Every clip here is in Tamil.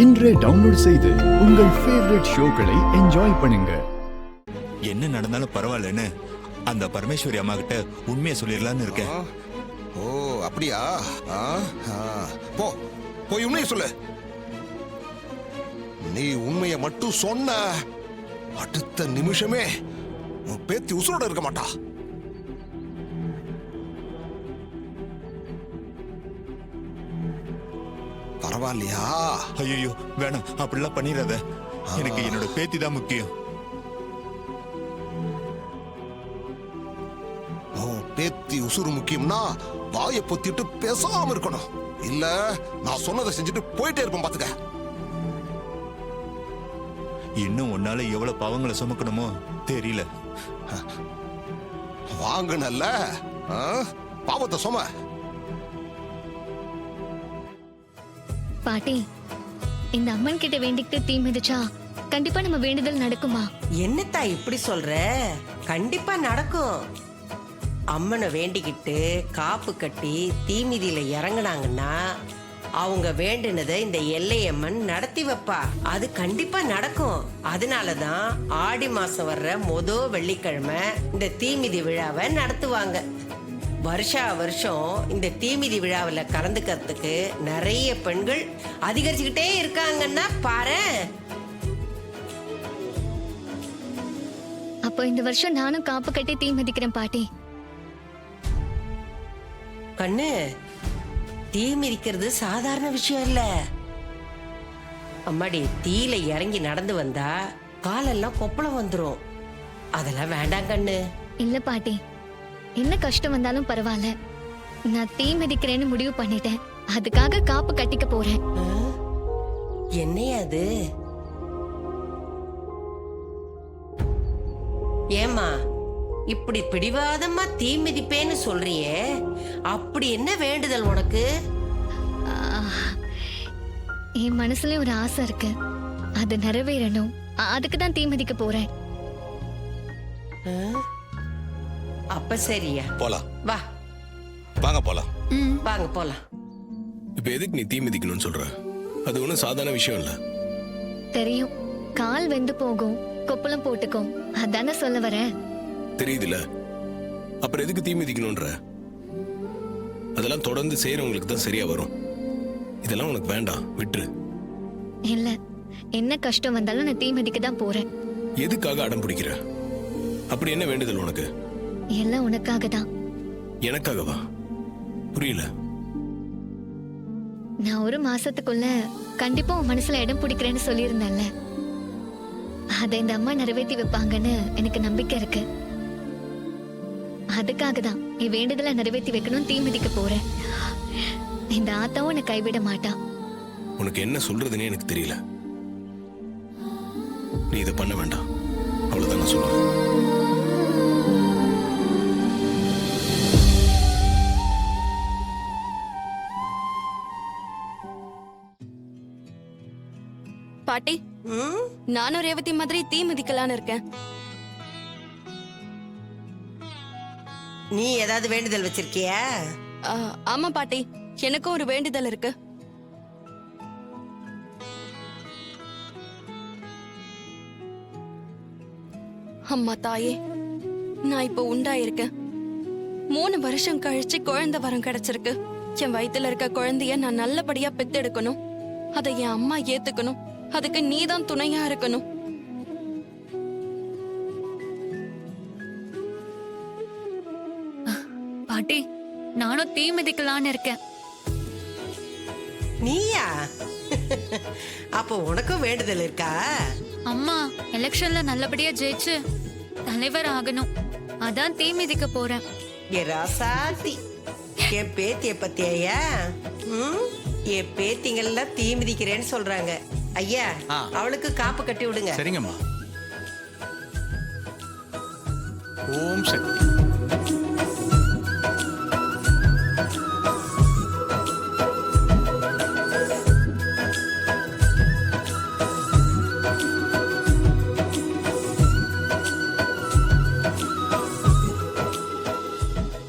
இன்றே டவுன்லோட் செய்து உங்கள் ஃபேவரட் ஷோக்களை என்ஜாய் பண்ணுங்க. என்ன நடந்தாலும் பரவாயில்லன்னு அந்த பரமேஸ்வரி அம்மா கிட்ட உண்மையை சொல்லிடலான்னு இருக்கேன். ஓ அப்படியா? போ போய் உண்மையை சொல்லு. நீ உண்மையை மட்டும் சொன்ன அடுத்த நிமிஷமே உன் பேத்தி உசுரோட இருக்க மாட்டா. பரவாயில்லையா? ஐயோ வேணாம், அப்படிலாம் பண்ணிடாத. எனக்கு என்னோட பேத்தி தான் முக்கியம். பேத்தி உசுறு முக்கியம்னா வாயை பொத்திட்டு பேசாம இருக்கணும். இல்ல நான் சொன்னதை செஞ்சுட்டு போயிட்டே இருப்பேன் பாத்துக்க. இன்னும் உன்னால எவ்வளவு பாவங்களை சுமக்கணுமோ தெரியல. வாங்கினல்ல பாவத்தை சும. பாட்டி, இந்த அம்மன் கிட்ட வேண்டிக்கிட்டு தீ மிதிச்சா கண்டிப்பா நம்ம வேண்டுதல் நடக்குமா? என்னத்தா இப்படி சொல்ற? கண்டிப்பா நடக்கும். அம்மனை வேண்டிக்கிட்டு காப்பு கட்டி தீமிதியில இறங்குனாங்கன்னா அவங்க வேண்டினதை இந்த எல்லையம்மன் நடத்தி வைப்பா. அது கண்டிப்பா நடக்கும். அதனாலதான் ஆடி மாசம் வர்ற வெள்ளிக்கிழமை இந்த தீமிதி விழாவை நடத்துவாங்க. வருஷா வருஷம் இந்த தீமிதி விழாவில் கலந்துக்கிறதுக்கு நிறைய பெண்கள் அதிகரிச்சுக்கிட்டே இருக்காங்கன்னா பாரு. அப்போ இந்த வருஷம் நானும் காப்பு கட்டி தீ மிதிக்கிறேன் பாட்டி. கண்ணு, தீ மிதிக்கிறது சாதாரண விஷயம் இல்ல. அம்மாடி, தீயில இறங்கி நடந்து வந்தா காலெல்லாம் கொப்பளம் வந்துரும். அதெல்லாம் வேண்டாம் கண்ணு. இல்ல பாட்டி, என்ன கஷ்டம் வந்தாலும் பரவாயில்ல, நான் தீ மிதிக்கிறேன்னு முடிவு பண்ணிட்டேன். அதுக்காக காப்பு கட்டிக்க போறேன். என்னையா அது? ஏமா இப்படி பிடிவாதமா தீ மிதிப்பேன்னு சொல்றியே, அப்படி என்ன வேண்டுதல் உனக்கு? என் மனசுல ஒரு ஆசை இருக்கு, அது நிறைவேறணும். அதுக்கு தான் தீ மிதிக்க போறேன். அப்ப சரியா, போலாம். வா வாங்க போலாம். வாங்க போலாம். இப்ப எதுக்கு நீ தீ மிதிக்கணும்னு சொல்ற? அது ஒண்ணும் சாதாரண விஷயம் இல்ல. தெரியும், கால் வெந்து போகும், கொப்பளம் போட்டுக்கும், அதானே சொல்ல வரேன். தெரியுதுல, அப்புறம் எதுக்கு தீ மிதிக்கணும்ன்ற? அதெல்லாம் தொடர்ந்து செய்யறவங்களுக்கு தான் சரியா வரும். இதெல்லாம் உனக்கு வேண்டாம், விட்டுரு. இல்ல, என்ன கஷ்டம் வந்தாலும் நான் தீ மிதிக்க தான் போறேன். எதுக்காக அடம் பிடிக்கிற? அப்படி என்ன வேண்டுதல் உனக்கு? எல்லாம் உனக்காக தான். எனக்காகவா? புரியல. நான் ஒரு மாசத்துக்குள்ள கண்டிப்பா உன் மனசுல இடம் பிடிக்கிறேன்னு சொல்லியிருந்தேன்ல, அதை இந்த அம்மா நிறைவேற்றி வைப்பாங்கன்னு எனக்கு நம்பிக்கை இருக்கு. அதுக்காக தான் என் வேண்டுதலை நிறைவேற்றி வைக்கணும் தீ மிதிக்க போறேன். இந்த ஆத்தாவும் என்னை கைவிட மாட்டா. உனக்கு என்ன சொல்றதுன்னே எனக்கு தெரியல. நீ இதை பண்ண வேண்டாம், அவ்வளவுதான் நான் சொல்லுவேன். பாட்டி, நானும் ரேவதி மாதிரி தீ மிதிக்கலான்னு இருக்கேன். நீ ஏதாவது வேண்டுதல் வச்சிருக்கியா? ஆமா பாட்டி, எனக்கும் ஒரு வேண்டுதல் இருக்கு. அம்மா தாயே, நான் இப்போ உண்டாயிருக்கேன். 3 வருஷம் கழிச்சு குழந்தை வரம் கிடைச்சிருக்கு. என் வயித்துல இருக்க குழந்தைய நான் நல்லபடியா பெத்தெடுக்கணும். அதை என் அம்மா ஏத்துக்கணும். அதுக்கு நீதான் துணையா இருக்கணும். பாட்டி, நானும் தீ மிதிக்கலான்னு இருக்கேன். நீயா? அப்போ உனக்கும் வேண்டுதல் இருக்கா? அம்மா எலெக்ஷன்ல நல்லபடியா ஜெயிச்சு தலைவர் ஆகணும், அதான் தீ மிதிக்க போறேன். ஏ ராசாத்தி, என் பேத்திய பத்தியா? என் பேத்திங்கெல்லாம் தீ மிதிக்கிறேன்னு சொல்றாங்க. ஐயா, அவளுக்கு காப்பு கட்டி விடுங்க. சரிங்கம்மா. ஓம் சக்தி.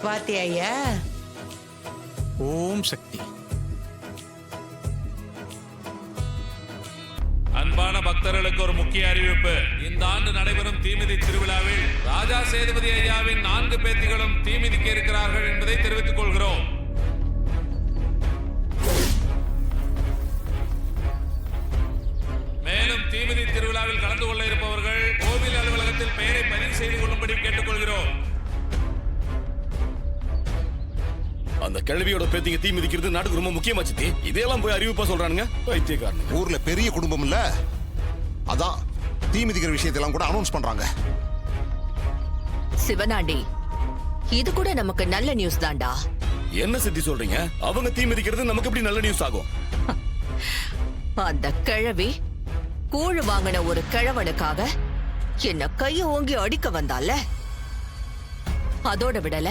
பாத்தியா ஐயா? ஓம் சக்தி. அன்பான பக்தர்களுக்கு ஒரு முக்கிய அறிவிப்பு. இந்த ஆண்டு நடைபெறும் தீமிதி திருவிழாவில் ராஜா சேதுபதி ஐயாவின் 4 பேத்திகளும் தீமிதிக்க இருக்கிறார்கள் என்பதை தெரிவித்துக் கொள்கிறோம். மேலும் தீமிதி திருவிழாவில் கலந்து கொள்ள இருப்பவர்கள் கோவில் அலுவலகத்தில் பெயரை பதிவு செய்து கொள்ளும்படி கேட்டுக்கொள்கிறோம். அந்த கிழவியோட பேத்திங்க தீ மிதிக்கிறது நாட்டுக்கு ரொம்ப முக்கியமா சித்தி. இதையெல்லாம் போய் அறிவிப்பா சொல்றானுங்க பைத்தியக்காரனுங்க. ஊர்ல பெரிய குடும்பம் இல்ல, அதான் தீ மிதிக்கிற விஷயத்தெல்லாம் கூட அனௌன்ஸ் பண்றாங்க. சிவனாண்டி, இது கூட நமக்கு நல்ல நியூஸ் தான்டா. என்ன சித்தி சொல்றீங்க? அவங்க தீ மிதிக்கிறது நமக்கு எப்படி நல்ல நியூஸ் ஆகும்? அந்த கிழவி கூழ் வாங்கின ஒரு கிழவனுக்காக என்ன கைய ஓங்கி அடிக்க வந்தால, அதோட விடல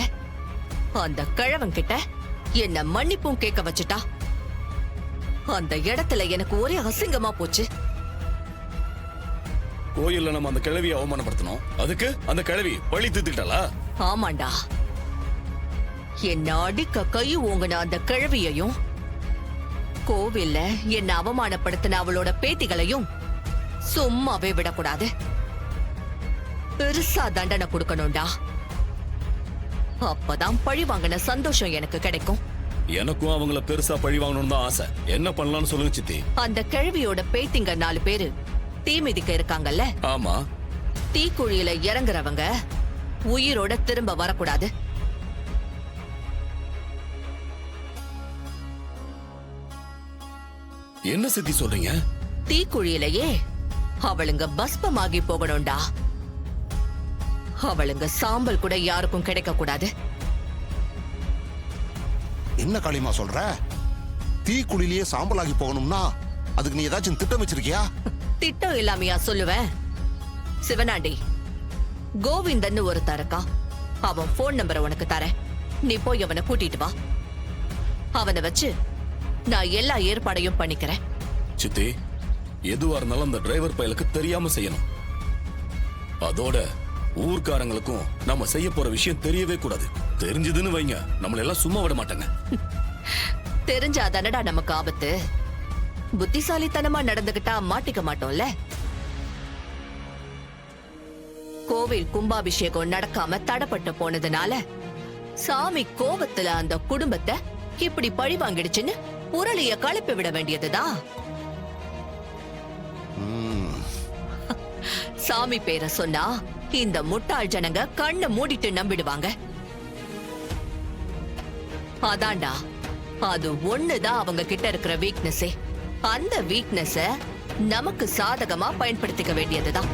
அந்த கிழவன் கிட்ட என்ன மன்னிப்பும் கேட்க வச்சுட்டா. அந்த இடத்துல எனக்கு ஒரே அசிங்கமா போச்சு. கோயில்ல நம்ம அந்த கிழவியை அவமானப்படுத்தணும், அதுக்கு அந்த கிழவி பழி தீர்த்துக்கிட்டாளா? ஆமாண்டா, என்ன அடிக்க கை ஓங்கின அந்த கிழவியையும் கோவில்ல என்ன அவமானப்படுத்தின அவளோட பேத்திகளையும் சும்மாவே விடக்கூடாது. பெருசா தண்டனை கொடுக்கணும்டா. அப்பதான் பழி வாங்கின சந்தோஷம் எனக்கு கிடைக்கும். எனக்கும் அவங்கள பெருசா பழி வாங்கணும்னு தான் ஆசை. என்ன பண்ணலாம்னு சொல்லுங்க சித்தி. அந்த கிழவியோட பேத்திங்க 4 பேரு தீ மிதிக்க இருக்காங்கல்ல, ஆமா, தீக்குழியில இறங்குறவங்க உயிரோட திரும்ப வரக்கூடாது. என்ன சித்தி சொல்றீங்க? தீக்குழியிலேயே அவளுங்க பஸ்பமாகி போகணும்டா. அவளுங்க சாம்பல் கூட யாருக்கும் கிடைக்க கூடாது. என்ன காளிமா சொல்ற? தீக்குழிலேயே சாம்பலாகி போகணும்னா அதுக்கு நீ ஏதாச்சும் திட்டம் வச்சிருக்கியா? திட்டம் இல்லாமையா சொல்லுவேன்? சிவனாண்டி, கோவிந்தன் ஒருத்தன் இருக்கான். அவன் போன் நம்பரை உனக்கு தரேன். நீ போய் அவனை கூட்டிட்டு வா. அவனை வச்சு நான் எல்லா ஏற்பாடையும் பண்ணிக்கிறேன். சித்தி, எதுவா இருந்தாலும் அந்த டிரைவர் பயலுக்கு தெரியாம செய்யணும். அதோட ஊர்க்காரங்களுக்கும் நம்ம செய்ய போற விஷயம் தெரியவே கூடாது. தெரிஞ்சதுன்னு வைங்க, நம்மள எல்லாம் சும்மா விட மாட்டாங்க. தெரிஞ்சாதானடா நமக்கு ஆபத்து. புத்திசாலித்தனமா நடந்துகிட்டா மாட்டிக்க மாட்டோம்ல. கோவில் கும்பாபிஷேகம் நடக்காம தடப்பட்டு போனதுனால சாமி கோபத்துல அந்த குடும்பத்தை இப்படி பழி வாங்கிடுச்சுன்னு புரளிய கலப்பி விட வேண்டியதுதான். சாமி பேரை சொன்னா இந்த முட்டாள் ஜனங்க கண்ணை மூடிட்டு நம்பிடுவாங்க. அதான்டா, அது ஒண்ணுதான் அவங்க கிட்ட இருக்கிற வீக்னஸே. அந்த வீக்னஸ நமக்கு சாதகமா பயன்படுத்திக்க வேண்டியதுதான்.